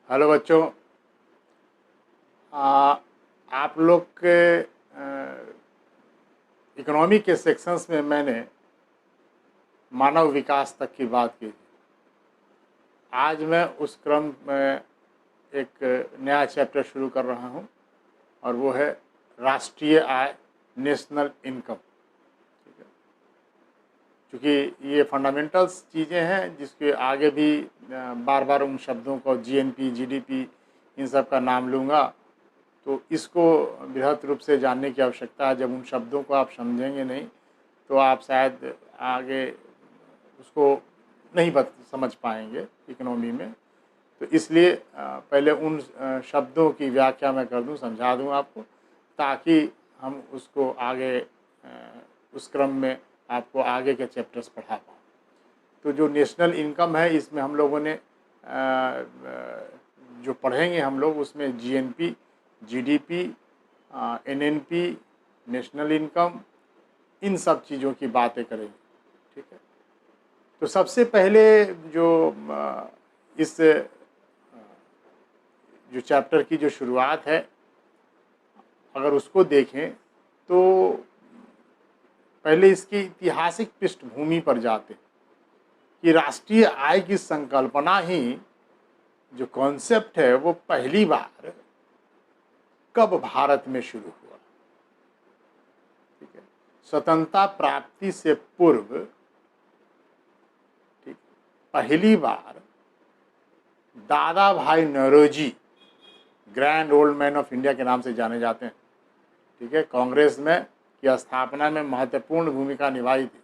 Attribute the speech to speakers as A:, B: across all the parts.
A: Hello बच्चों। आप लोग के इकोनॉमी के सेक्शंस में मैंने मानव विकास तक की बात की थी। आज मैं उस क्रम में एक नया चैप्टर शुरू कर रहा हूं और वो है राष्ट्रीय आय, नेशनल इनकम। ठीक है, क्योंकि ये फंडामेंटल्स चीज़ें हैं जिसके आगे भी बार बार उन शब्दों को जीएनपी, जीडीपी, इन सब का नाम लूँगा, तो इसको बृहद रूप से जानने की आवश्यकता है। जब उन शब्दों को आप समझेंगे नहीं तो आप शायद आगे उसको नहीं समझ पाएंगे इकोनॉमी में। तो इसलिए पहले उन शब्दों की व्याख्या मैं कर दूं, समझा दूं आपको, ताकि हम उसको आगे उस क्रम में आपको आगे के चैप्टर्स पढ़ा पाऊँ। तो जो नेशनल इनकम है, इसमें हम लोगों ने जो पढ़ेंगे हम लोग, उसमें GNP, GDP, NNP, national income, इन सब चीज़ों की बातें करेंगे। ठीक है, तो सबसे पहले जो इस जो चैप्टर की जो शुरुआत है, अगर उसको देखें तो पहले इसकी ऐतिहासिक पृष्ठभूमि पर जाते कि राष्ट्रीय आय की संकल्पना ही, जो कॉन्सेप्ट है, वो पहली बार कब भारत में शुरू हुआ। ठीक है, स्वतंत्रता प्राप्ति से पूर्व ठीक पहली बार Dadabhai Naoroji, grand old man of India के नाम से जाने जाते हैं। ठीक है, कांग्रेस में की स्थापना में महत्वपूर्ण भूमिका निभाई थी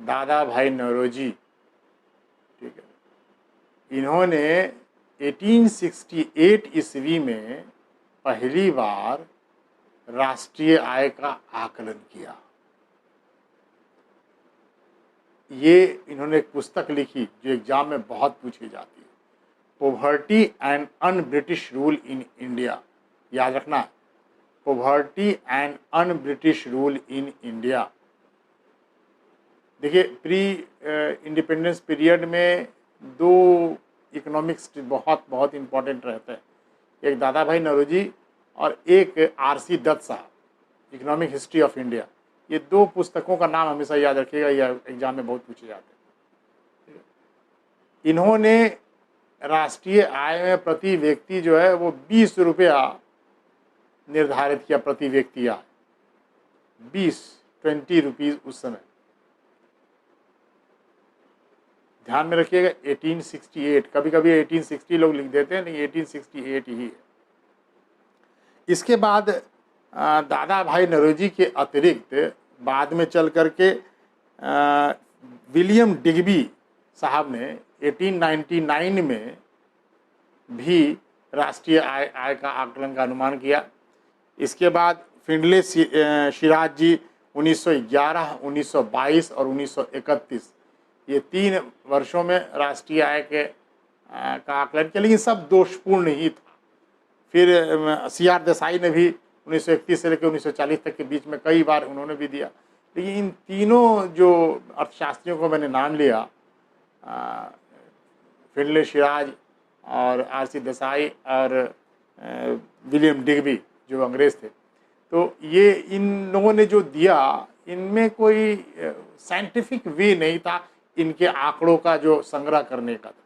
A: दादा भाई नौरोजी। ठीक है, इन्होंने 1868 ईस्वी में पहली बार राष्ट्रीय आय का आकलन किया। ये इन्होंने एक पुस्तक लिखी जो एग्जाम में बहुत पूछी जाती है, poverty and un British rule in India. याद रखना, poverty and un British rule in India. देखिए, प्री इंडिपेंडेंस पीरियड में दो इकोनॉमिक्स बहुत बहुत इम्पोर्टेंट रहते हैं, एक दादा भाई नौरोजी और एक आरसी दत्त साहब, इकोनॉमिक हिस्ट्री ऑफ इंडिया। ये दो पुस्तकों का नाम हमेशा याद रखिएगा, यह एग्जाम में बहुत पूछे जाते हैं। इन्होंने राष्ट्रीय आय में प्रति व्यक्ति जो है वो 20 रुपया निर्धारित किया, प्रति व्यक्ति आय 20 रुपीज़ उस समय। ध्यान में रखिएगा 1868, कभी कभी 1860 लोग लिख देते हैं, नहीं 1868 ही है। इसके बाद दादा भाई नौरोजी के अतिरिक्त बाद में चल करके विलियम डिग्बी साहब ने 1899 में भी राष्ट्रीय आय का आकलन का अनुमान किया। इसके बाद फिंडले शिराज जी 1911, 1922 और 1931, ये 3 वर्षों में राष्ट्रीय आय के का आकलन किया, लेकिन सब दोषपूर्ण ही था। फिर CR देसाई ने भी 1931 से लेकर 1940 तक के बीच में कई बार उन्होंने भी दिया। लेकिन इन तीनों जो अर्थशास्त्रियों को मैंने नाम लिया, फिंडले शिराज और RC देसाई और विलियम डिग्बी जो अंग्रेज़ थे, तो ये इन लोगों ने जो दिया, इनमें कोई साइंटिफिक वे नहीं था इनके आंकड़ों का जो संग्रह करने का था।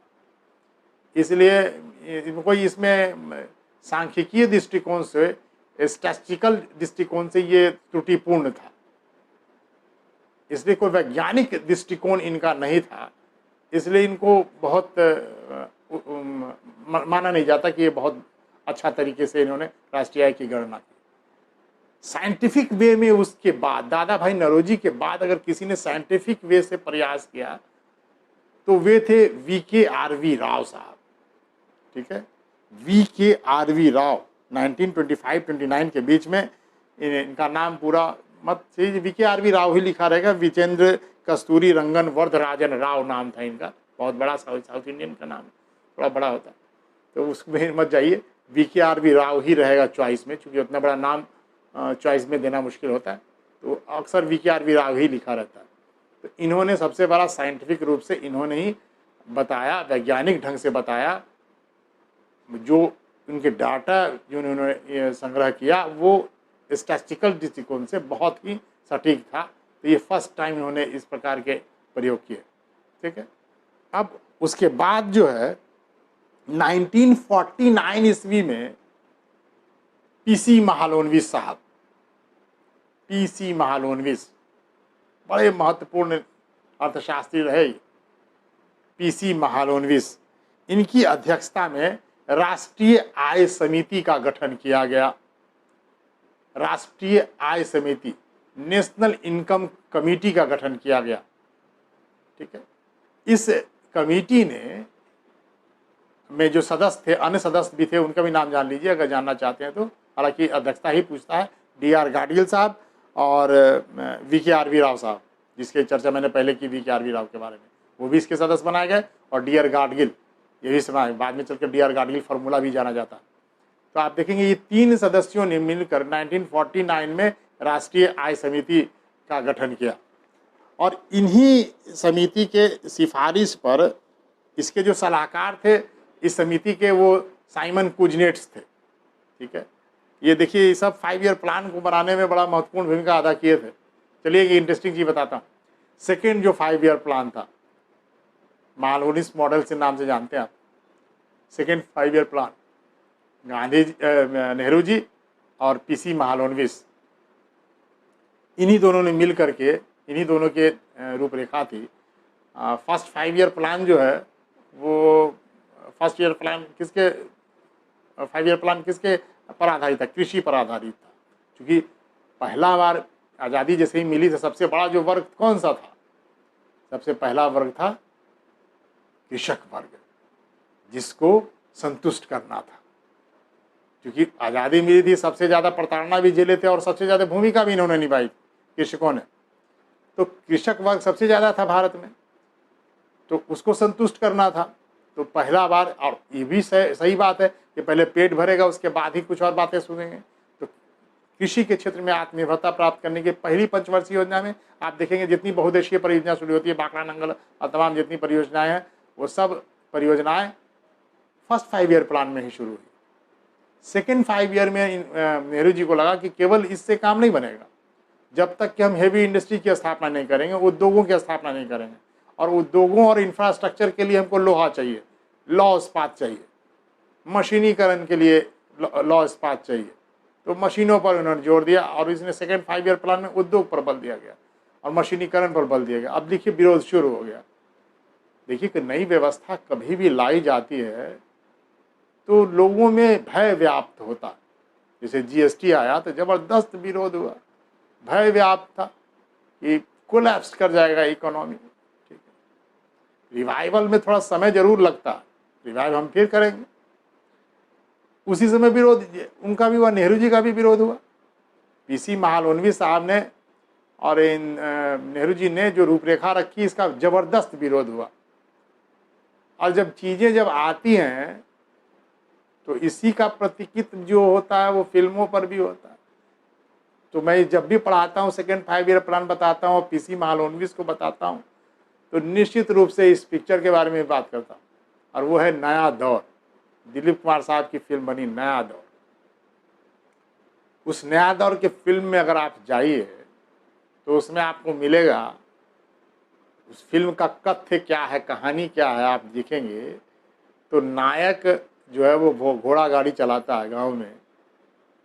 A: इसलिए कोई इसमें सांख्यिकीय दृष्टिकोण से, स्टैटिस्टिकल दृष्टिकोण से ये त्रुटिपूर्ण था, इसलिए कोई वैज्ञानिक दृष्टिकोण इनका नहीं था। इसलिए इनको बहुत माना नहीं जाता कि ये बहुत अच्छा तरीके से इन्होंने राष्ट्रीय आय की गणना की। साइंटिफिक वे में उसके बाद, दादा भाई नौरोजी के बाद अगर किसी ने साइंटिफिक वे से प्रयास किया तो वे थे VKRV राव साहब। ठीक है, VKRV राव 1925-29 के बीच में, इनका नाम पूरा मत से VKRV राव ही लिखा रहेगा, विजेंद्र कस्तूरी रंगन वरदराजन राव नाम था इनका। बहुत बड़ा साउथ इंडियन का नाम, थोड़ा बड़ा होता है, तो उसमें मत जाइए, VKRV राव ही रहेगा चॉइस में, क्योंकि उतना बड़ा नाम चॉइस में देना मुश्किल होता है, तो अक्सर VKRV राव ही लिखा रहता है। तो इन्होंने सबसे बड़ा साइंटिफिक रूप से इन्होंने ही बताया, वैज्ञानिक ढंग से बताया जो उनके डाटा जो उन्होंने संग्रह किया वो स्टैटिस्टिकल दृष्टिकोण से बहुत ही सटीक था। तो ये फर्स्ट टाइम उन्होंने इस प्रकार के प्रयोग किए। ठीक है, अब उसके बाद जो है 1949 ईस्वी में पीसी महालनोबिस साहब, पीसी महालनोबिस बड़े महत्वपूर्ण अर्थशास्त्री रहे। पीसी महालनोबिस, इनकी अध्यक्षता में राष्ट्रीय आय समिति का गठन किया गया। राष्ट्रीय आय समिति, नेशनल इनकम कमेटी का गठन किया गया। ठीक है, इस कमेटी ने में जो सदस्य थे, अन्य सदस्य भी थे, उनका भी नाम जान लीजिए अगर जानना चाहते हैं तो। हालांकि अध्यक्षता ही पूछता है डी.आर. गाडगिल साहब और वी.के.आर.वी. राव साहब, जिसकी चर्चा मैंने पहले की वी.के.आर.वी. राव के बारे में, वो भी इसके सदस्य बनाए गए। और डी.आर. गाडगिल, ये भी सुना है, बाद में चलकर डी.आर. गाडगिल फार्मूला भी जाना जाता है। तो आप देखेंगे ये 3 सदस्यों ने मिलकर 1949 में राष्ट्रीय आय समिति का गठन किया। और इन्हीं समिति के सिफारिश पर इसके जो सलाहकार थे इस समिति के, वो साइमन कुजनेट्स थे। ठीक है, ये देखिए ये सब 5 ईयर प्लान को बनाने में बड़ा महत्वपूर्ण भूमिका अदा किए थे। चलिए एक इंटरेस्टिंग चीज़ बताता हूँ। सेकेंड जो 5 ईयर प्लान था, महालनोबिस मॉडल से नाम से जानते हैं आप, second 5 year plan, Gandhi Nehru ji और पीसी महालनोबिस, इन्हीं दोनों ने मिल करके, इन्हीं दोनों के रूपरेखा थी। फर्स्ट 5 ईयर प्लान जो है वो, फर्स्ट ईयर प्लान किसके, 5 ईयर प्लान किसके पर आधारित था? कृषि पर आधारित था। क्योंकि पहला बार आज़ादी जैसे ही मिली तो सबसे बड़ा जो वर्ग कौन सा था? सबसे पहला वर्ग था कृषक वर्ग, जिसको संतुष्ट करना था। क्योंकि आज़ादी मिली थी, सबसे ज़्यादा प्रताड़ना भी झेले थे और सबसे ज़्यादा भूमिका भी इन्होंने निभाई कृषकों ने। तो कृषक वर्ग सबसे ज़्यादा था भारत में, तो उसको संतुष्ट करना था। तो पहला बार, और ये भी सही बात है कि पहले पेट भरेगा उसके बाद ही कुछ और बातें सुनेंगे। तो कृषि के क्षेत्र में आत्मनिर्भरता प्राप्त करने की पहली पंचवर्षीय योजना में आप देखेंगे जितनी बहुउद्देशीय परियोजना शुरू होती है, बाकरा नंगल और तमाम जितनी परियोजनाएं हैं, वो सब परियोजनाएं फर्स्ट 5 ईयर प्लान में ही शुरू हुई। सेकेंड 5 ईयर में नेहरू जी को लगा कि केवल इससे काम नहीं बनेगा, जब तक कि हम हेवी इंडस्ट्री की स्थापना नहीं करेंगे, उद्योगों की स्थापना नहीं करेंगे। और उद्योगों और इंफ्रास्ट्रक्चर के लिए हमको लोहा चाहिए, लौह इस्पात चाहिए, मशीनीकरण के लिए लौह इस्पात चाहिए। तो मशीनों पर उन्होंने जोर दिया और इसने सेकेंड 5 ईयर प्लान में उद्योग पर बल दिया गया और मशीनीकरण पर बल दिया गया। अब देखिए विरोध शुरू हो गया। देखिए कि नई व्यवस्था कभी भी लाई जाती है तो लोगों में भय व्याप्त होता है। जैसे जीएसटी आया तो जबरदस्त विरोध हुआ, भय व्याप्त था कि कोलैप्स कर जाएगा इकोनॉमी। ठीक है, रिवाइवल में थोड़ा समय जरूर लगता है, रिवाइव हम फिर करेंगे। उसी समय विरोध उनका भी हुआ, नेहरू जी का भी विरोध हुआ। पीसी महालनोबिस साहब ने और नेहरू जी ने जो रूपरेखा रखी, इसका जबरदस्त विरोध हुआ। और जब चीज़ें जब आती हैं तो इसी का प्रतिकित जो होता है वो फिल्मों पर भी होता है। तो मैं जब भी पढ़ाता हूँ, सेकेंड 5 ईयर प्लान बताता हूँ, पीसी महालनोबिस को बताता हूँ, तो निश्चित रूप से इस पिक्चर के बारे में बात करता हूँ, और वो है नया दौर। दिलीप कुमार साहब की फिल्म बनी नया दौर। उस नया दौर के फिल्म में अगर आप जाइए तो उसमें आपको मिलेगा, उस फिल्म का कथ्य क्या है, कहानी क्या है, आप देखेंगे तो नायक जो है वो घोड़ा गाड़ी चलाता है गांव में,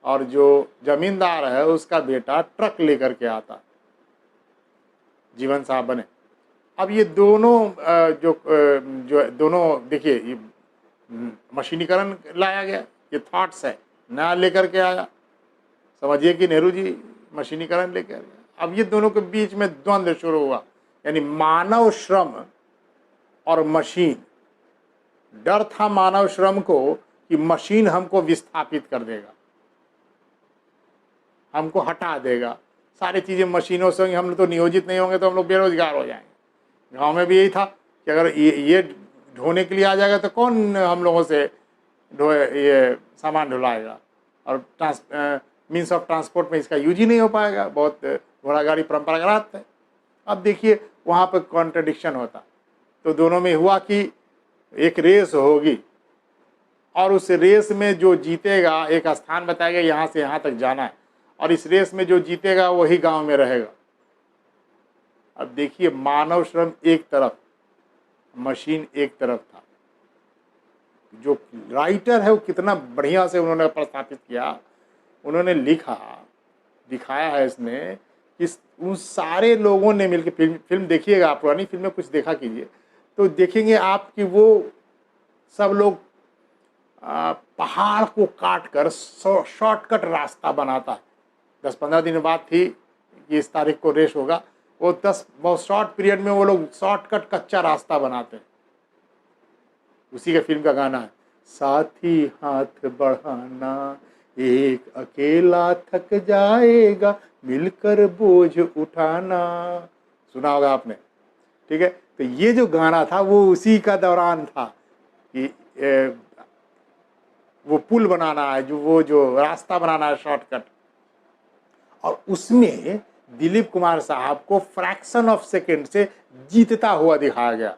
A: और जो जमींदार है उसका बेटा ट्रक लेकर के आता। जीवन साहब बने। अब ये दोनों जो दोनों देखिए, ये मशीनीकरण लाया गया, ये थॉट्स है, नया लेकर के आया। समझिए कि नेहरू जी मशीनीकरण लेकर आया। अब ये दोनों के बीच में द्वंद्व शुरू हुआ, यानी मानव श्रम और मशीन। डर था मानव श्रम को कि मशीन हमको विस्थापित कर देगा, हमको हटा देगा, सारी चीज़ें मशीनों से होंगी, हम लोग तो नियोजित नहीं होंगे तो हम लोग बेरोजगार हो जाएंगे। गांव में भी यही था कि अगर ये ढोने के लिए आ जाएगा तो कौन हम लोगों से ये सामान ढुलाएगा, और मीन्स ऑफ ट्रांसपोर्ट में इसका यूज ही नहीं हो पाएगा, बहुत घोड़ा गाड़ी परंपरागत है। अब देखिए वहाँ पर कॉन्ट्रडिक्शन होता। तो दोनों में हुआ कि एक रेस होगी और उस रेस में जो जीतेगा, एक स्थान बताएगा यहाँ से यहाँ तक जाना है, और इस रेस में जो जीतेगा वही गांव में रहेगा। अब देखिए, मानव श्रम एक तरफ, मशीन एक तरफ था। जो राइटर है वो कितना बढ़िया से उन्होंने प्रस्थापित किया, उन्होंने लिखा, दिखाया है इसमें कि उन सारे लोगों ने मिलकर, फिल्म देखिएगा आप, पुरानी फिल्म में कुछ देखा कीजिए तो देखेंगे आप कि वो सब लोग पहाड़ को काट कर शॉर्टकट रास्ता बनाता है। 10-15 दिन बाद थी कि इस तारीख को रेस होगा, वो बहुत शॉर्ट पीरियड में वो लोग शॉर्टकट कच्चा रास्ता बनाते हैं। उसी के फिल्म का गाना है, साथी हाथ बढ़ाना, एक अकेला थक जाएगा, मिलकर बोझ उठाना। सुना होगा आपने, ठीक है। तो ये जो गाना था वो उसी का दौरान था कि वो पुल बनाना है, जो रास्ता बनाना है शॉर्टकट, और उसमें दिलीप कुमार साहब को फ्रैक्शन ऑफ सेकेंड से जीतता हुआ दिखाया गया।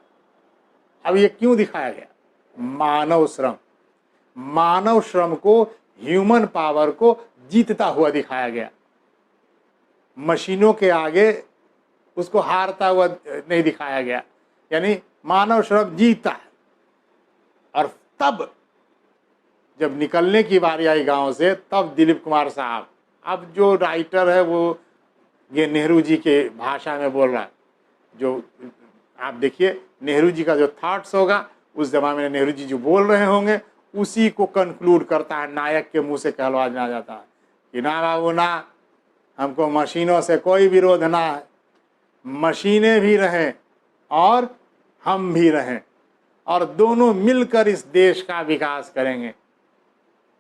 A: अब ये क्यों दिखाया गया? मानव श्रम को, ह्यूमन पावर को जीतता हुआ दिखाया गया। मशीनों के आगे उसको हारता हुआ नहीं दिखाया गया, यानी मानव श्रम जीता है। और तब जब निकलने की बारी आई गांव से, तब दिलीप कुमार साहब, अब जो राइटर है वो ये नेहरू जी के भाषा में बोल रहा है। जो आप देखिए, नेहरू जी का जो थॉट्स होगा उस जमाने में नेहरू जी जो बोल रहे होंगे उसी को कंक्लूड करता है, नायक के मुंह से कहलवा जाता है कि ना बाबू ना, हमको मशीनों से कोई विरोध ना है, मशीनें भी रहें और हम भी रहें, और दोनों मिलकर इस देश का विकास करेंगे।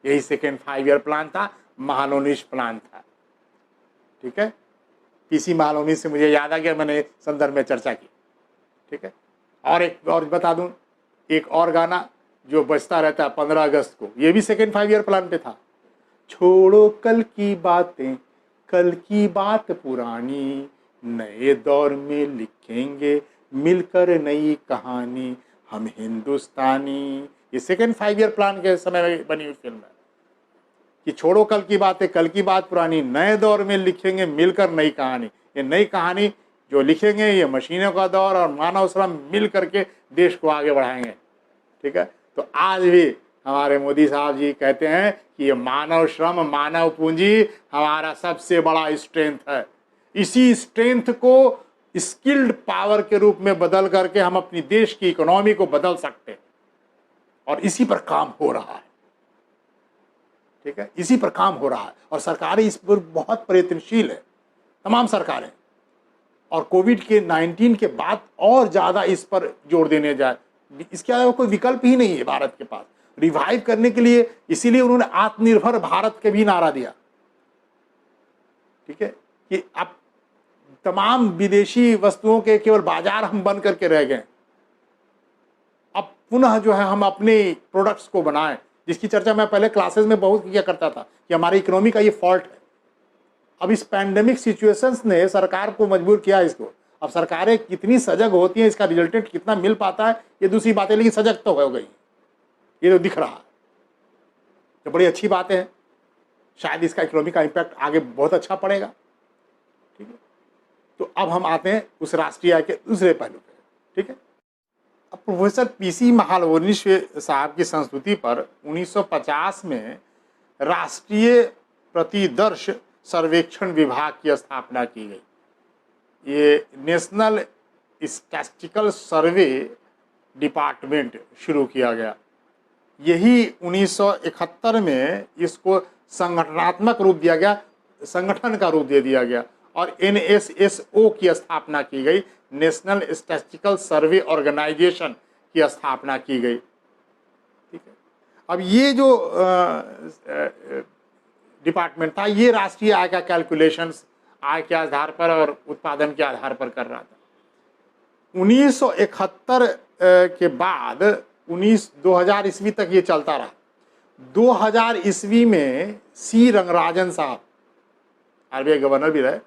A: यही सेकेंड 5 ईयर प्लान था, महालोनिश प्लान था, ठीक है। पीसी महालोनिश से मुझे याद आ गया, मैंने संदर्भ में चर्चा की, ठीक है। और एक और बता दूं, एक और गाना जो बजता रहता है 15 अगस्त को, ये भी सेकेंड 5 ईयर प्लान पे था। छोड़ो कल की बातें, कल की बात पुरानी, नए दौर में लिखेंगे मिलकर नई कहानी, हम हिंदुस्तानी। ये सेकेंड 5 ईयर प्लान के समय में बनी हुई फिल्म है कि छोड़ो कल की बातें, कल की बात पुरानी, नए दौर में लिखेंगे मिलकर नई कहानी। ये नई कहानी जो लिखेंगे, ये मशीनों का दौर और मानव श्रम मिल करके देश को आगे बढ़ाएंगे, ठीक है। तो आज भी हमारे मोदी साहब जी कहते हैं कि ये मानव श्रम, मानव पूंजी हमारा सबसे बड़ा स्ट्रेंथ है। इसी स्ट्रेंथ को स्किल्ड पावर के रूप में बदल करके हम अपनी देश की इकोनॉमी को बदल सकते हैं, और इसी पर काम हो रहा है, ठीक है। इसी पर काम हो रहा है और सरकारें इस पर बहुत प्रयत्नशील है, तमाम सरकारें। और कोविड के 19 के बाद और ज़्यादा इस पर जोर देने जाए, इसके अलावा कोई विकल्प ही नहीं है भारत के पास रिवाइव करने के लिए। इसीलिए उन्होंने आत्मनिर्भर भारत के भी नारा दिया, ठीक है, कि अब तमाम विदेशी वस्तुओं के केवल बाजार हम बंद करके रह गए, अब पुनः जो है हम अपने प्रोडक्ट्स को बनाएं, जिसकी चर्चा मैं पहले क्लासेस में बहुत किया करता था कि हमारी इकोनॉमी का ये फॉल्ट है। अब इस पैंडेमिक सिचुएशंस ने सरकार को मजबूर किया इसको। अब सरकारें कितनी सजग होती हैं, इसका रिजल्टेंट कितना मिल पाता है ये दूसरी बात है, लेकिन सजग तो हो गई, ये तो दिख रहा है, तो बड़ी अच्छी बात है। शायद इसका इकोनॉमी का इम्पैक्ट आगे बहुत अच्छा पड़ेगा, ठीक है। तो अब हम आते हैं उस राष्ट्रीय आय के दूसरे पहलू पे, ठीक है। अब प्रोफेसर पीसी महालनोबिस साहब की संस्तुति पर 1950 में राष्ट्रीय प्रतिदर्श सर्वेक्षण विभाग की स्थापना की गई। ये नेशनल स्टैटिस्टिकल सर्वे डिपार्टमेंट शुरू किया गया। यही 1971 में इसको संगठनात्मक रूप दिया गया, संगठन का रूप दे दिया गया, और NSSO की स्थापना की गई, नेशनल स्टैटिस्टिकल सर्वे ऑर्गेनाइजेशन की स्थापना की गई, ठीक है। अब ये जो डिपार्टमेंट था, ये राष्ट्रीय आय का कैलकुलेशंस आय के आधार पर और उत्पादन के आधार पर कर रहा था। 1971 के बाद 2000 ईस्वी तक ये चलता रहा। 2000 ईस्वी में सी रंगराजन साहब, RBI गवर्नर भी रहे,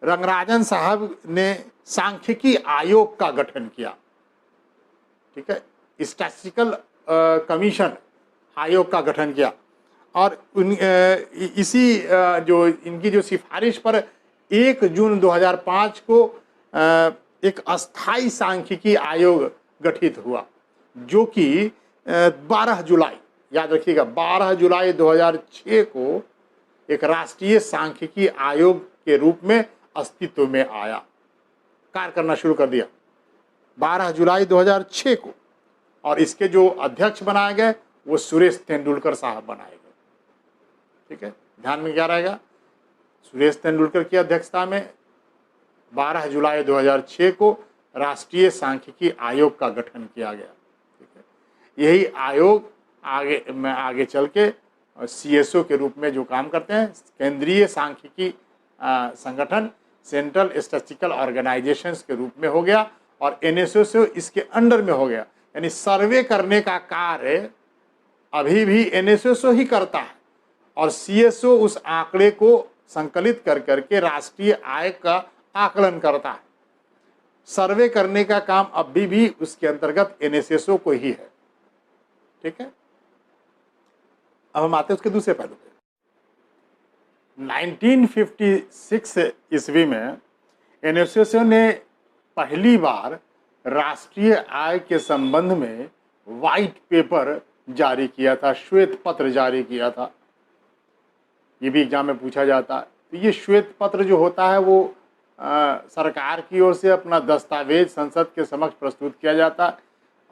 A: रंगराजन साहब ने सांख्यिकी आयोग का गठन किया, ठीक है, स्टैटिस्टिकल कमीशन आयोग का गठन किया और इसी जो इनकी जो सिफारिश पर 1 जून 2005 को एक अस्थाई सांख्यिकी आयोग गठित हुआ, जो कि 12 जुलाई, याद रखिएगा 12 जुलाई 2006 को एक राष्ट्रीय सांख्यिकी आयोग के रूप में अस्तित्व में आया, कार्य करना शुरू कर दिया 12 जुलाई 2006 को। और इसके जो अध्यक्ष बनाए गए वो सुरेश तेंदुलकर साहब बनाए गए। ठीक है, ध्यान में क्या रहेगा, सुरेश तेंदुलकर की अध्यक्षता में 12 जुलाई 2006 को राष्ट्रीय सांख्यिकी आयोग का गठन किया गया। ठीक है, यही आयोग आगे चल के CSO के रूप में जो काम करते हैं, केंद्रीय सांख्यिकी संगठन, सेंट्रल स्टैटिस्टिकल ऑर्गेनाइजेशंस के रूप में हो गया और NSO इसके अंडर में हो गया। यानी सर्वे करने का कार्य अभी भी NSO ही करता है और CSO उस आंकड़े को संकलित कर करके राष्ट्रीय आय का आकलन करता है। सर्वे करने का काम अभी भी उसके अंतर्गत NSO को ही है। ठीक है, अब हम आते हैं उसके दूसरे पहलू पे। 1956 ईस्वी में NSO ने पहली बार राष्ट्रीय आय के संबंध में व्हाइट पेपर जारी किया था, श्वेत पत्र जारी किया था। ये भी एग्जाम में पूछा जाता है। तो ये श्वेत पत्र जो होता है वो सरकार की ओर से अपना दस्तावेज संसद के समक्ष प्रस्तुत किया जाता है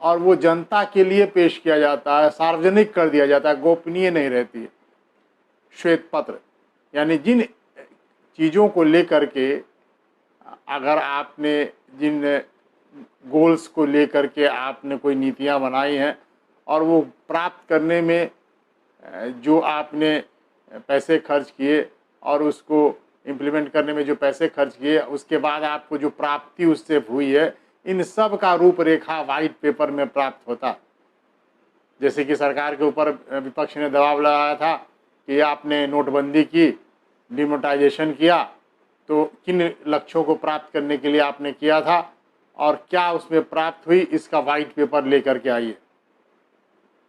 A: और वो जनता के लिए पेश किया जाता है, सार्वजनिक कर दिया जाता है, गोपनीय नहीं रहती है। श्वेत पत्र यानी जिन चीज़ों को लेकर के, अगर आपने जिन गोल्स को लेकर के आपने कोई नीतियां बनाई हैं और वो प्राप्त करने में जो आपने पैसे खर्च किए और उसको इम्प्लीमेंट करने में जो पैसे खर्च किए, उसके बाद आपको जो प्राप्ति उससे हुई है, इन सब का रूपरेखा वाइट पेपर में प्राप्त होता। जैसे कि सरकार के ऊपर विपक्ष ने दबाव लगाया था कि आपने नोटबंदी की, डिमोनेटाइजेशन किया, तो किन लक्ष्यों को प्राप्त करने के लिए आपने किया था और क्या उसमें प्राप्त हुई, इसका वाइट पेपर लेकर के आइए।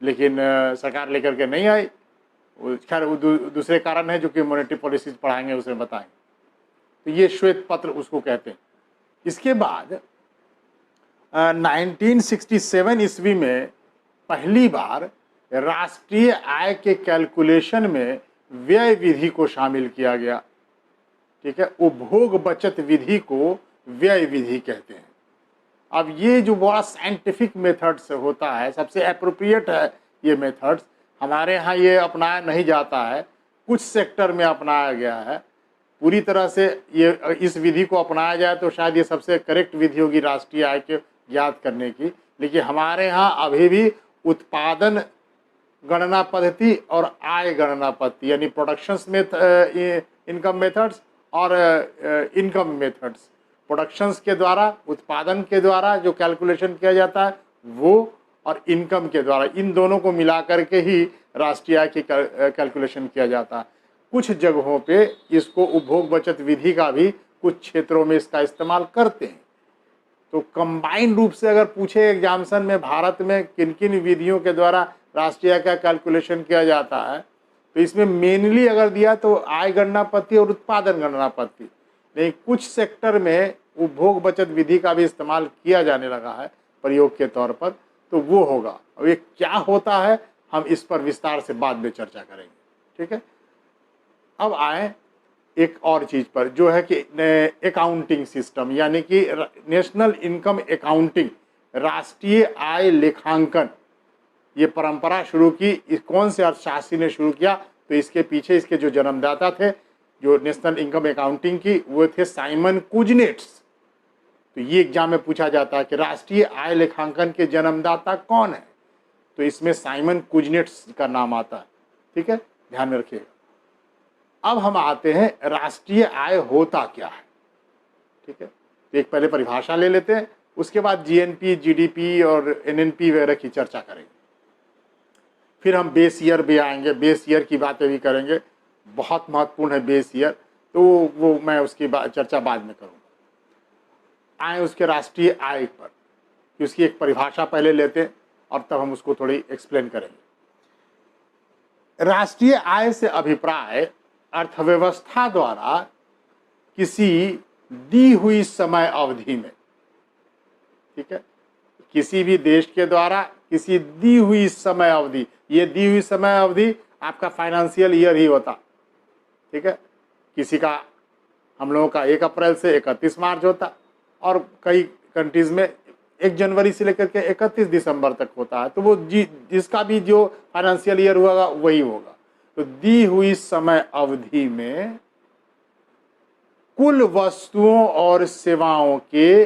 A: लेकिन सरकार लेकर के नहीं आई। खैर वो दूसरे कारण है जो कि मॉनेटरी पॉलिसीज पढ़ाएंगे उसमें बताएंगे। तो ये श्वेत पत्र उसको कहते हैं। इसके बाद 1967 ईस्वी में पहली बार राष्ट्रीय आय के कैलकुलेशन में व्यय विधि को शामिल किया गया। ठीक है, उपभोग बचत विधि को व्यय विधि कहते हैं। अब ये जो बड़ा साइंटिफिक मेथड्स होता है, सबसे एप्रोप्रिएट है ये मेथड्स। हमारे यहाँ ये अपनाया नहीं जाता है, कुछ सेक्टर में अपनाया गया है। पूरी तरह से ये इस विधि को अपनाया जाए तो शायद ये सबसे करेक्ट विधि होगी राष्ट्रीय आय के ज्ञात करने की। लेकिन हमारे यहाँ अभी भी उत्पादन गणना पद्धति और आय गणना पद्धति यानी प्रोडक्शंस इनकम मेथड्स और इनकम मेथड्स, प्रोडक्शंस के द्वारा, उत्पादन के द्वारा जो कैलकुलेशन किया जाता है वो, और इनकम के द्वारा, इन दोनों को मिला करके ही राष्ट्रीय आय की कैलकुलेशन किया जाता है। कुछ जगहों पे इसको उपभोग बचत विधि का भी कुछ क्षेत्रों में इसका इस्तेमाल करते हैं। तो कंबाइंड रूप से अगर पूछे एग्जामिनेशन में भारत में किन किन विधियों के द्वारा राष्ट्रीय आय का कैलकुलेशन किया जाता है, तो इसमें मेनली अगर दिया तो आय गणना पद्धति और उत्पादन गणना पद्धति। लेकिन कुछ सेक्टर में उपभोग बचत विधि का भी इस्तेमाल किया जाने लगा है प्रयोग के तौर पर, तो वो होगा। अब ये क्या होता है हम इस पर विस्तार से बाद में चर्चा करेंगे। ठीक है, अब आए एक और चीज़ पर जो है कि अकाउंटिंग सिस्टम यानी कि नेशनल इनकम अकाउंटिंग, राष्ट्रीय आय लेखांकन। ये परंपरा शुरू की कौन से अर्थशास्त्री ने शुरू किया, तो इसके पीछे इसके जो जन्मदाता थे जो नेशनल इनकम अकाउंटिंग की, वो थे साइमन कुजनेट्स। तो ये एग्जाम में पूछा जाता है कि राष्ट्रीय आय लेखांकन के जन्मदाता कौन है, तो इसमें साइमन कुजनेट्स का नाम आता है। ठीक है, ध्यान में रखिएगा। अब हम आते हैं राष्ट्रीय आय होता क्या है। ठीक है, तो एक पहले परिभाषा ले लेते हैं, उसके बाद जीएनपी, जीडीपी और एनएनपी वगैरह की चर्चा करेंगे। फिर हम बेस ईयर भी आएंगे, बेस ईयर की बातें भी करेंगे, बहुत महत्वपूर्ण है बेस ईयर, तो वो मैं उसकी चर्चा बाद में करूँगा। आए उसके राष्ट्रीय आय पर, कि उसकी एक परिभाषा पहले लेते हैं और तब हम उसको थोड़ी एक्सप्लेन करेंगे। राष्ट्रीय आय से अभिप्राय अर्थव्यवस्था द्वारा किसी दी हुई समय अवधि में, ठीक है, किसी भी देश के द्वारा किसी दी हुई समय अवधि, ये दी हुई समय अवधि आपका फाइनेंशियल ईयर ही होता, ठीक है, किसी का हम लोगों का 1 अप्रैल से 31 मार्च होता और कई कंट्रीज में 1 जनवरी से लेकर के 31 दिसंबर तक होता है। तो वो जिसका भी जो फाइनेंशियल ईयर होगा वही होगा। तो दी हुई समय अवधि में कुल वस्तुओं और सेवाओं के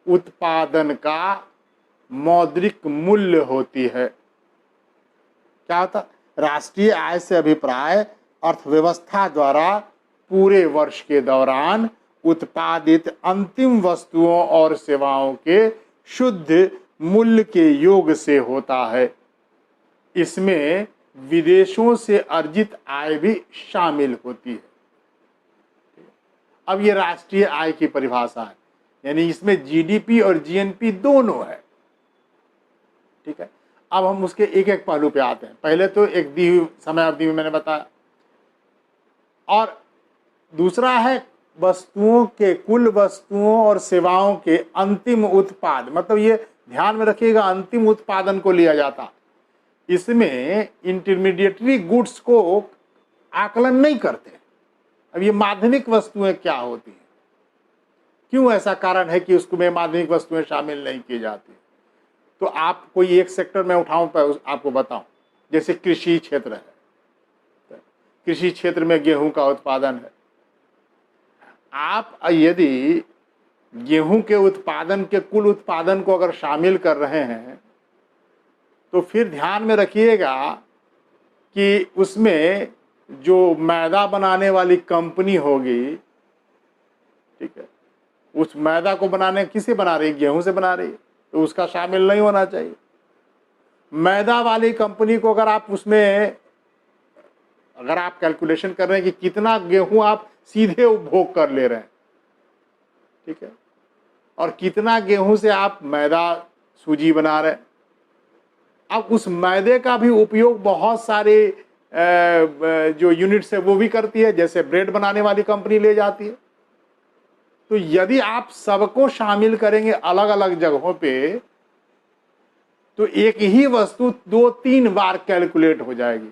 A: उत्पादन का मौद्रिक मूल्य होती है। क्या होता? राष्ट्रीय आय से अभिप्राय अर्थव्यवस्था द्वारा पूरे वर्ष के दौरान उत्पादित अंतिम वस्तुओं और सेवाओं के शुद्ध मूल्य के योग से होता है। इसमें विदेशों से अर्जित आय भी शामिल होती है। अब ये राष्ट्रीय आय की परिभाषा है, यानी इसमें जीडीपी और जीएनपी दोनों है, ठीक है। अब हम उसके एक एक पहलू पे आते हैं। पहले तो एक दी हुई समय अवधि में मैंने बताया, और दूसरा है वस्तुओं के, कुल वस्तुओं और सेवाओं के अंतिम उत्पाद, मतलब ये ध्यान में रखिएगा अंतिम उत्पादन को लिया जाता। इसमें इंटरमीडिएटरी गुड्स को आकलन नहीं करते। अब ये माध्यमिक वस्तुएं क्या होती हैं, क्यों ऐसा कारण है कि उसमें माध्यमिक वस्तुएं शामिल नहीं की जाती? तो आप कोई एक सेक्टर में उठाऊं पर आपको बताऊं, जैसे कृषि क्षेत्र है, कृषि क्षेत्र में गेहूं का उत्पादन है। आप यदि गेहूं के उत्पादन के कुल उत्पादन को अगर शामिल कर रहे हैं तो फिर ध्यान में रखिएगा कि उसमें जो मैदा बनाने वाली कंपनी होगी, ठीक है, उस मैदा को बनाने किसे बना रही है? गेहूं से बना रही है, तो उसका शामिल नहीं होना चाहिए। मैदा वाली कंपनी को अगर आप उसमें, अगर आप कैलकुलेशन कर रहे हैं कि कितना गेहूं आप सीधे उपभोग कर ले रहे हैं, ठीक है, और कितना गेहूं से आप मैदा सूजी बना रहे हैं, अब उस मैदे का भी उपयोग बहुत सारे जो यूनिट्स है वो भी करती है, जैसे ब्रेड बनाने वाली कंपनी ले जाती है। तो यदि आप सबको शामिल करेंगे अलग अलग जगहों पे, तो एक ही वस्तु 2-3 बार कैलकुलेट हो जाएगी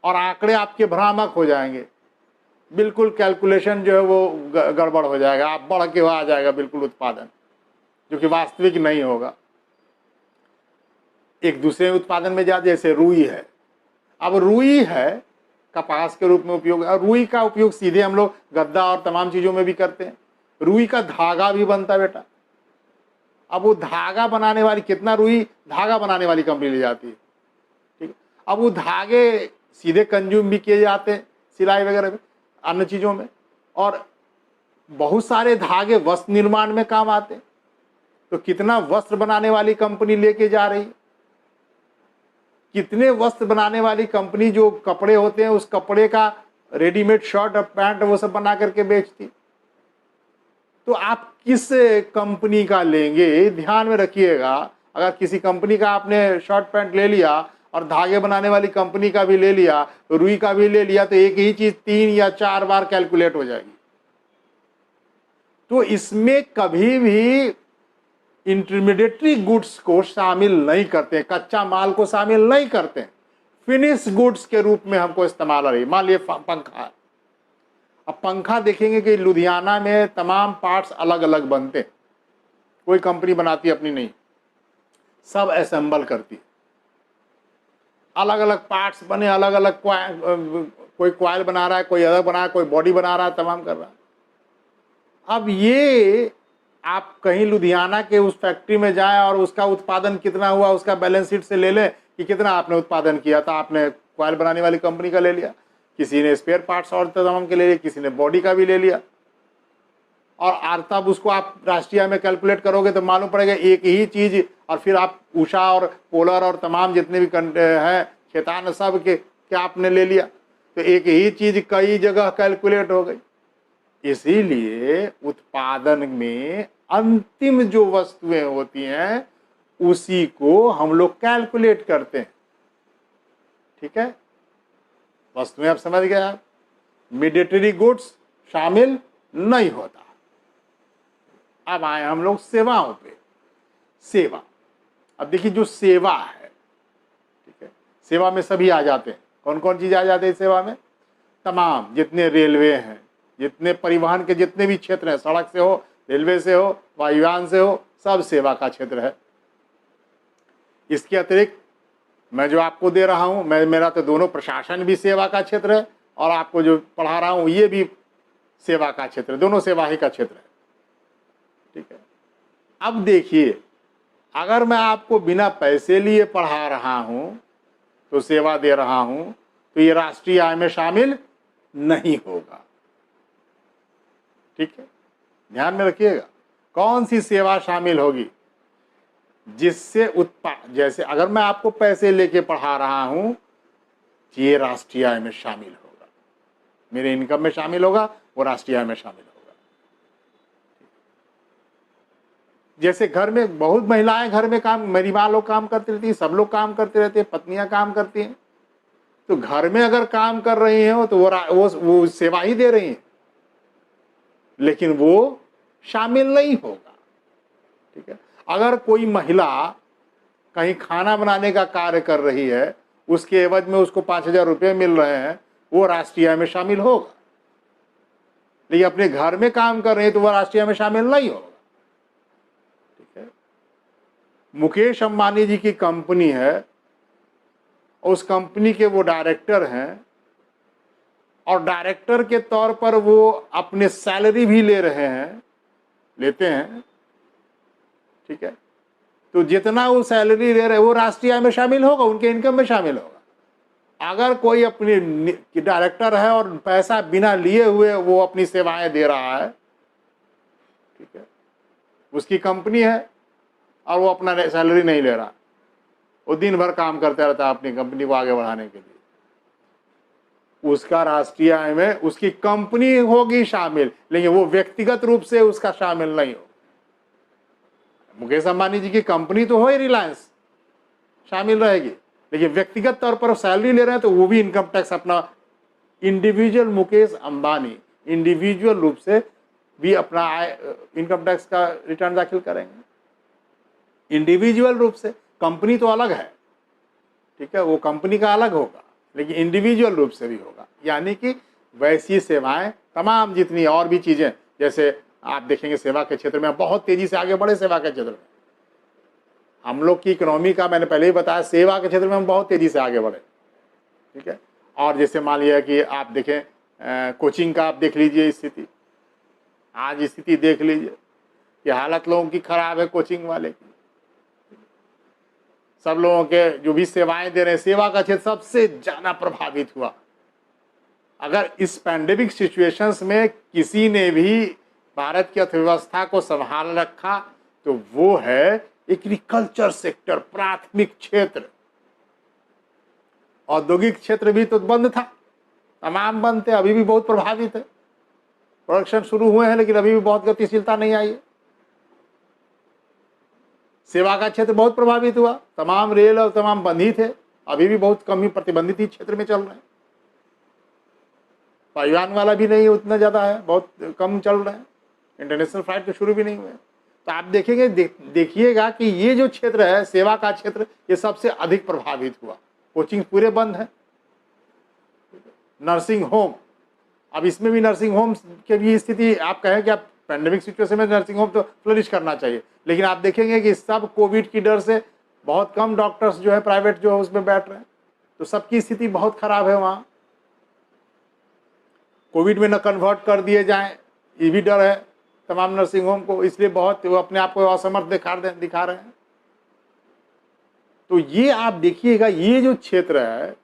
A: और आंकड़े आपके भ्रामक हो जाएंगे। बिल्कुल कैलकुलेशन जो है वो गड़बड़ हो जाएगा, आप बढ़ के आ जाएगा बिल्कुल उत्पादन, जो कि वास्तविक नहीं होगा। एक दूसरे उत्पादन में जा, जैसे रुई है। अब रुई है कपास के रूप में उपयोग, और रुई का उपयोग सीधे हम लोग गद्दा और तमाम चीजों में भी करते हैं। रुई का धागा भी बनता है बेटा। अब वो धागा बनाने वाली, कितना रुई धागा बनाने वाली कंपनी ले जाती है, ठीक है। अब वो धागे सीधे कंज्यूम भी किए जाते हैं सिलाई वगैरह में, अन्य चीजों में, और बहुत सारे धागे वस्त्र निर्माण में काम आते हैं। तो कितना वस्त्र बनाने वाली कंपनी लेके जा रही है, कितने वस्त्र बनाने वाली कंपनी जो कपड़े होते हैं उस कपड़े का रेडीमेड शर्ट और पैंट वो सब बना करके बेचती। तो आप किस कंपनी का लेंगे, ध्यान में रखिएगा। अगर किसी कंपनी का आपने शर्ट पैंट ले लिया और धागे बनाने वाली कंपनी का भी ले लिया, रुई का भी ले लिया, तो एक ही चीज 3 या 4 बार कैलकुलेट हो जाएगी। तो इसमें कभी भी इंटरमीडिएटरी गुड्स को शामिल नहीं करते, कच्चा माल को शामिल नहीं करते, फिनिश गुड्स के रूप में हमको इस्तेमाल आ रही। मान लिया पंखा है, अब पंखा देखेंगे कि लुधियाना में तमाम पार्ट्स अलग अलग बनते हैं, कोई कंपनी बनाती अपनी नहीं, सब असेंबल करती है, अलग अलग पार्ट्स बने, अलग अलग कोई क्वाइल बना रहा है, कोई अलग बना रहा है, कोई बॉडी बना रहा है, तमाम कर रहा है। अब ये आप कहीं लुधियाना के उस फैक्ट्री में जाएं और उसका उत्पादन कितना हुआ उसका बैलेंस शीट से ले लें कि कितना आपने उत्पादन किया था। आपने क्वाइल बनाने वाली कंपनी का ले लिया, किसी ने स्पेयर पार्ट्स और तमाम के ले लिया, किसी ने बॉडी का भी ले लिया, और तब उसको आप राष्ट्रीय में कैलकुलेट करोगे तो मालूम पड़ेगा एक ही चीज। और फिर आप उषा और पोलर और तमाम जितने भी हैं खेतान सब के क्या आपने ले लिया, तो एक ही चीज कई जगह कैलकुलेट हो गई। इसीलिए उत्पादन में अंतिम जो वस्तुएं होती हैं उसी को हम लोग कैलकुलेट करते हैं, ठीक है। वस्तुएं आप समझ गए आप, मिलिट्री गुड्स शामिल नहीं होता। अब आए हम लोग सेवाओं पे। सेवा, अब देखिए जो सेवा है, ठीक है, सेवा में सभी आ जाते हैं। कौन कौन चीज आ जाते हैं सेवा में? तमाम जितने रेलवे हैं, जितने परिवहन के जितने भी क्षेत्र हैं, सड़क से हो, रेलवे से हो, वायुयान से हो, सब सेवा का क्षेत्र है। इसके अतिरिक्त मैं जो आपको दे रहा हूं, मेरा तो दोनों प्रशासन भी सेवा का क्षेत्र है और आपको जो पढ़ा रहा हूं ये भी सेवा का क्षेत्र है, दोनों सेवा ही का क्षेत्र है, ठीक है। अब देखिए, अगर मैं आपको बिना पैसे लिए पढ़ा रहा हूं तो सेवा दे रहा हूं, तो ये राष्ट्रीय आय में शामिल नहीं होगा, ठीक है। ध्यान में रखिएगा, कौन सी सेवा शामिल होगी? जिससे उत्पाद, जैसे अगर मैं आपको पैसे लेके पढ़ा रहा हूं, ये राष्ट्रीय आय में शामिल होगा, मेरे इनकम में शामिल होगा, वो राष्ट्रीय आय में शामिल होगा। जैसे घर में बहुत महिलाएं घर में काम, मेरी माँ लोग काम करती रहती है, सब लोग काम करते रहते हैं, पत्नियां काम करती हैं, तो घर में अगर काम कर रही हो तो वो सेवा ही दे रही हैं, लेकिन वो शामिल नहीं होगा, ठीक है। अगर कोई महिला कहीं खाना बनाने का कार्य कर रही है, उसके एवज में उसको 5,000 रुपये मिल रहे हैं, वो राष्ट्रीय आय में शामिल होगा। लेकिन अपने घर में काम कर रही है तो वह राष्ट्रीय आय में शामिल नहीं होगा, ठीक है। मुकेश अंबानी जी की कंपनी है, उस कंपनी के वो डायरेक्टर हैं, और डायरेक्टर के तौर पर वो अपने सैलरी भी लेते हैं, ठीक है। तो जितना वो सैलरी ले रहे हैं वो राष्ट्रीय आय में शामिल होगा, उनके इनकम में शामिल होगा। अगर कोई अपनी डायरेक्टर है और पैसा बिना लिए हुए वो अपनी सेवाएं दे रहा है, ठीक है, उसकी कंपनी है और वो अपना सैलरी नहीं ले रहा, वो दिन भर काम करता रहता है अपनी कंपनी को आगे बढ़ाने के लिए, उसका राष्ट्रीय आय में उसकी कंपनी होगी शामिल, लेकिन वो व्यक्तिगत रूप से उसका शामिल नहीं हो। मुकेश अंबानी जी की कंपनी तो हो ही, रिलायंस शामिल रहेगी, लेकिन व्यक्तिगत तौर पर सैलरी ले रहे हैं तो वो भी इनकम टैक्स अपना, इंडिविजुअल मुकेश अंबानी इंडिविजुअल रूप से भी अपना इनकम टैक्स का रिटर्न दाखिल करेंगे, इंडिविजुअल रूप से। कंपनी तो अलग है, ठीक है, वो कंपनी का अलग होगा, लेकिन इंडिविजुअल रूप से भी होगा। यानी कि वैसी सेवाएं तमाम जितनी और भी चीजें, जैसे आप देखेंगे सेवा के क्षेत्र में बहुत तेजी से आगे बढ़े, सेवा के क्षेत्र में हम लोग की इकोनॉमी का, मैंने पहले ही बताया, सेवा के क्षेत्र में हम बहुत तेजी से आगे बढ़े, ठीक है। और जैसे मान लिया कि आप देखें कोचिंग का, आप देख लीजिए स्थिति, आज स्थिति देख लीजिए कि हालत लोगों की खराब है कोचिंग वाले की। सब लोगों के जो भी सेवाएं दे रहे हैं, सेवा का क्षेत्र सबसे ज्यादा प्रभावित हुआ। अगर इस पैंडेमिक सिचुएशंस में किसी ने भी भारत की अर्थव्यवस्था को संभाल रखा तो वो है एग्रीकल्चर सेक्टर, प्राथमिक क्षेत्र। औद्योगिक क्षेत्र भी तो बंद था, तमाम बंद थे, अभी भी बहुत प्रभावित है। प्रोडक्शन शुरू हुए हैं लेकिन अभी भी बहुत गतिशीलता नहीं आई है। सेवा का क्षेत्र बहुत प्रभावित हुआ, तमाम रेल और तमाम बंद ही थे, अभी भी बहुत कम ही प्रतिबंधित ही क्षेत्र में चल रहे हैं। वायुयान वाला भी नहीं उतना ज़्यादा है, बहुत कम चल रहे हैं, इंटरनेशनल फ्लाइट तो शुरू भी नहीं हुए। तो आप देखेंगे, देखिएगा कि ये जो क्षेत्र है सेवा का क्षेत्र, ये सबसे अधिक प्रभावित हुआ। कोचिंग पूरे बंद है, नर्सिंग होम, अब इसमें भी नर्सिंग होम के भी स्थिति, आप कहें कि आप पैंडेमिक सिचुएशन में नर्सिंग होम तो फ्लरिश करना चाहिए, लेकिन आप देखेंगे कि सब कोविड की डर से बहुत कम डॉक्टर्स जो है प्राइवेट जो है उसमें बैठ रहे हैं, तो सबकी स्थिति बहुत खराब है वहाँ। कोविड में न कन्वर्ट कर दिए जाएं, ये भी डर है तमाम नर्सिंग होम को, इसलिए बहुत वो अपने आप को असमर्थ दिखा रहे हैं। तो ये आप देखिएगा, ये जो क्षेत्र है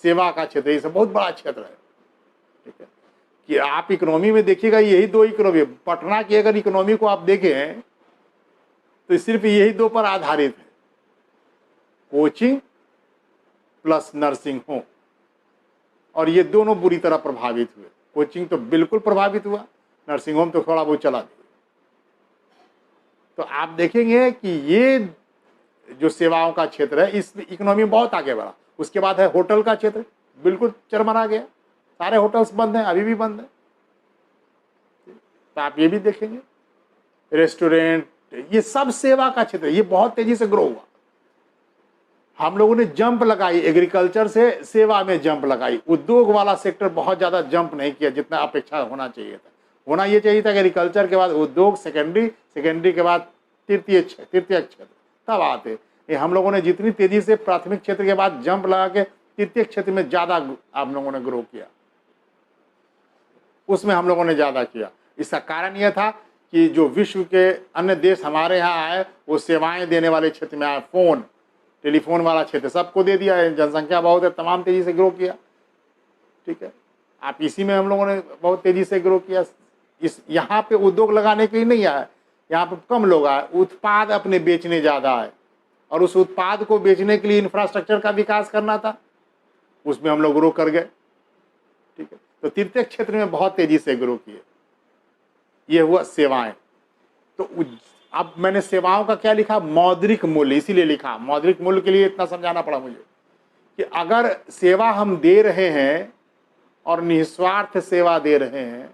A: सेवा का क्षेत्र, ये सब बहुत बड़ा क्षेत्र है, ठीक है। कि आप इकोनॉमी में देखिएगा, यही दो इकोनॉमी, पटना की अगर इकोनॉमी को आप देखें तो सिर्फ यही दो पर आधारित है, कोचिंग प्लस नर्सिंग होम, और ये दोनों बुरी तरह प्रभावित हुए। कोचिंग तो बिल्कुल प्रभावित हुआ, नर्सिंग होम तो थोड़ा बहुत चला दिया। तो आप देखेंगे कि ये जो सेवाओं का क्षेत्र है इस इकोनॉमी में बहुत आगे बढ़ा। उसके बाद है होटल का क्षेत्र, बिल्कुल चरमरा गया, सारे होटल्स बंद हैं, अभी भी बंद हैं। तो आप ये भी देखेंगे, रेस्टोरेंट, ये सब सेवा का क्षेत्र, ये बहुत तेजी से ग्रो हुआ। हम लोगों ने जंप लगाई, एग्रीकल्चर से सेवा में जंप लगाई। उद्योग वाला सेक्टर बहुत ज़्यादा जंप नहीं किया जितना अपेक्षा होना चाहिए था। होना ये चाहिए था कि एग्रीकल्चर के बाद उद्योग, सेकेंडरी के बाद तृतीय क्षेत्र, तब आते। ये हम लोगों ने जितनी तेजी से प्राथमिक क्षेत्र के बाद जंप लगा के तृतीय क्षेत्र में ज़्यादा आप लोगों ने ग्रो किया, उसमें हम लोगों ने ज़्यादा किया। इसका कारण यह था कि जो विश्व के अन्य देश हमारे यहाँ आए, वो सेवाएं देने वाले क्षेत्र में आए। फ़ोन, टेलीफोन वाला क्षेत्र सबको दे दिया है, जनसंख्या बहुत है, तमाम तेजी से ग्रो किया। ठीक है, आप इसी में हम लोगों ने बहुत तेजी से ग्रो किया। इस यहाँ पे उद्योग लगाने के लिए नहीं आए, यहाँ पे कम लोग आए, उत्पाद अपने बेचने ज़्यादा आए, और उस उत्पाद को बेचने के लिए इंफ्रास्ट्रक्चर का विकास करना था, उसमें हम लोग ग्रो कर गए। ठीक है, तो तृतीय क्षेत्र में बहुत तेजी से ग्रो किए। ये हुआ सेवाएं। तो अब मैंने सेवाओं का क्या लिखा, मौद्रिक मूल्य, इसीलिए लिखा मौद्रिक मूल्य के लिए इतना समझाना पड़ा मुझे कि अगर सेवा हम दे रहे हैं और निस्वार्थ सेवा दे रहे हैं,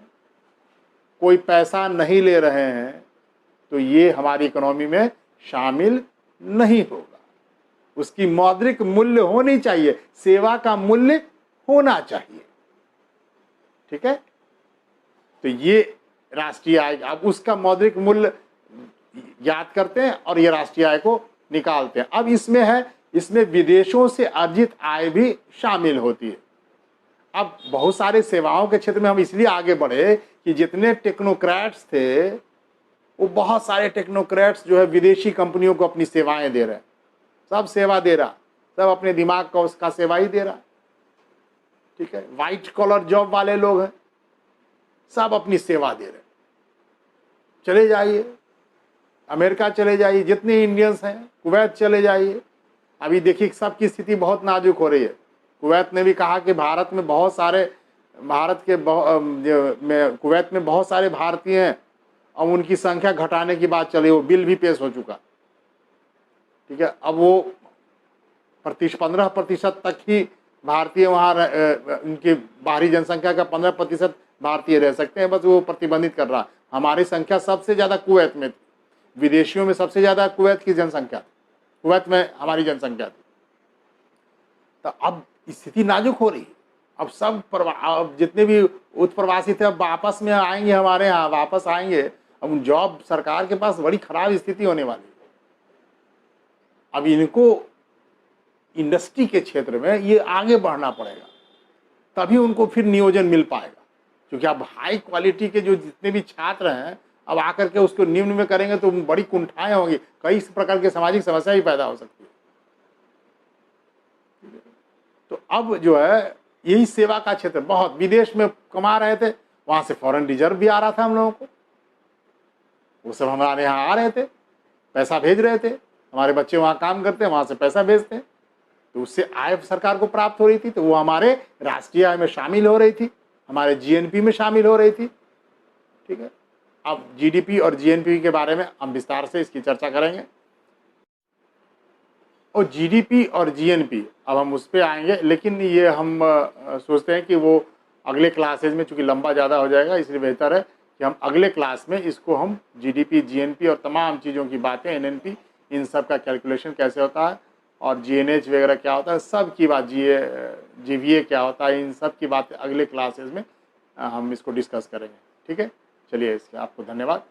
A: कोई पैसा नहीं ले रहे हैं, तो ये हमारी इकोनॉमी में शामिल नहीं होगा। उसकी मौद्रिक मूल्य होनी चाहिए, सेवा का मूल्य होना चाहिए। ठीक है, तो ये राष्ट्रीय आय, अब उसका मौद्रिक मूल्य याद करते हैं और ये राष्ट्रीय आय को निकालते हैं। अब इसमें है, इसमें विदेशों से अर्जित आय भी शामिल होती है। अब बहुत सारे सेवाओं के क्षेत्र में हम इसलिए आगे बढ़े कि जितने टेक्नोक्रेट्स थे, वो बहुत सारे टेक्नोक्रेट्स जो है विदेशी कंपनियों को अपनी सेवाएं दे रहे हैं। सब सेवा दे रहा, सब अपने दिमाग का उसका सेवा ही दे रहा। ठीक है, वाइट कॉलर जॉब वाले लोग हैं, सब अपनी सेवा दे रहे। चले जाइए अमेरिका, चले जाइए, जितने इंडियंस हैं, कुवैत चले जाइए। अभी देखिए सबकी स्थिति बहुत नाजुक हो रही है। कुवैत ने भी कहा कि भारत में बहुत सारे, कुवैत में बहुत सारे भारतीय हैं, और उनकी संख्या घटाने की बात चली, वो बिल भी पेश हो चुका। ठीक है, अब वो 15% तक ही भारतीय वहाँ, उनकी बाहरी जनसंख्या का 15% भारतीय रह सकते हैं, बस वो प्रतिबंधित कर रहा। हमारी संख्या सबसे ज़्यादा कुवैत में थी, विदेशियों में सबसे ज़्यादा कुवैत की जनसंख्या थी, कुवैत में हमारी जनसंख्या थी। तो अब स्थिति नाजुक हो रही है। अब सब अब जितने भी उत्प्रवासी थे अब वापस में आएंगे, हमारे यहाँ वापस आएंगे। अब जॉब, सरकार के पास बड़ी खराब स्थिति होने वाली है। अब इनको इंडस्ट्री के क्षेत्र में ये आगे बढ़ना पड़ेगा, तभी उनको फिर नियोजन मिल पाएगा। क्योंकि अब हाई क्वालिटी के जो जितने भी छात्र हैं, अब आकर के उसको निम्न में करेंगे तो बड़ी कुंठाएं होंगी, कई प्रकार की सामाजिक समस्या भी पैदा हो सकती है। तो अब जो है यही सेवा का क्षेत्र, बहुत विदेश में कमा रहे थे, वहां से फॉरेन रिजर्व भी आ रहा था हम लोगों को, वो सब हमारे यहाँ आ रहे थे, पैसा भेज रहे थे, हमारे बच्चे वहाँ काम करते हैं, वहाँ से पैसा भेजते हैं, तो उससे आय सरकार को प्राप्त हो रही थी, तो वो हमारे राष्ट्रीय आय में शामिल हो रही थी, हमारे जीएनपी में शामिल हो रही थी। ठीक है, अब जीडीपी और जीएनपी के बारे में हम विस्तार से इसकी चर्चा करेंगे। और जीडीपी और जीएनपी अब हम उस पर आएंगे, लेकिन ये हम सोचते हैं कि वो अगले क्लासेज में, चूँकि लंबा ज़्यादा हो जाएगा, इसलिए बेहतर है कि हम अगले क्लास में इसको हम जीडीपी, जीएनपी और तमाम चीज़ों की बातें, एनएनपी, इन सब का कैलकुलेशन कैसे होता है, और जीएनएच वगैरह क्या होता है, सब की बात, जीवीए क्या होता है, इन सब की बातें अगले क्लासेज में हम इसको डिस्कस करेंगे। ठीक है, चलिए, इसके आपको धन्यवाद।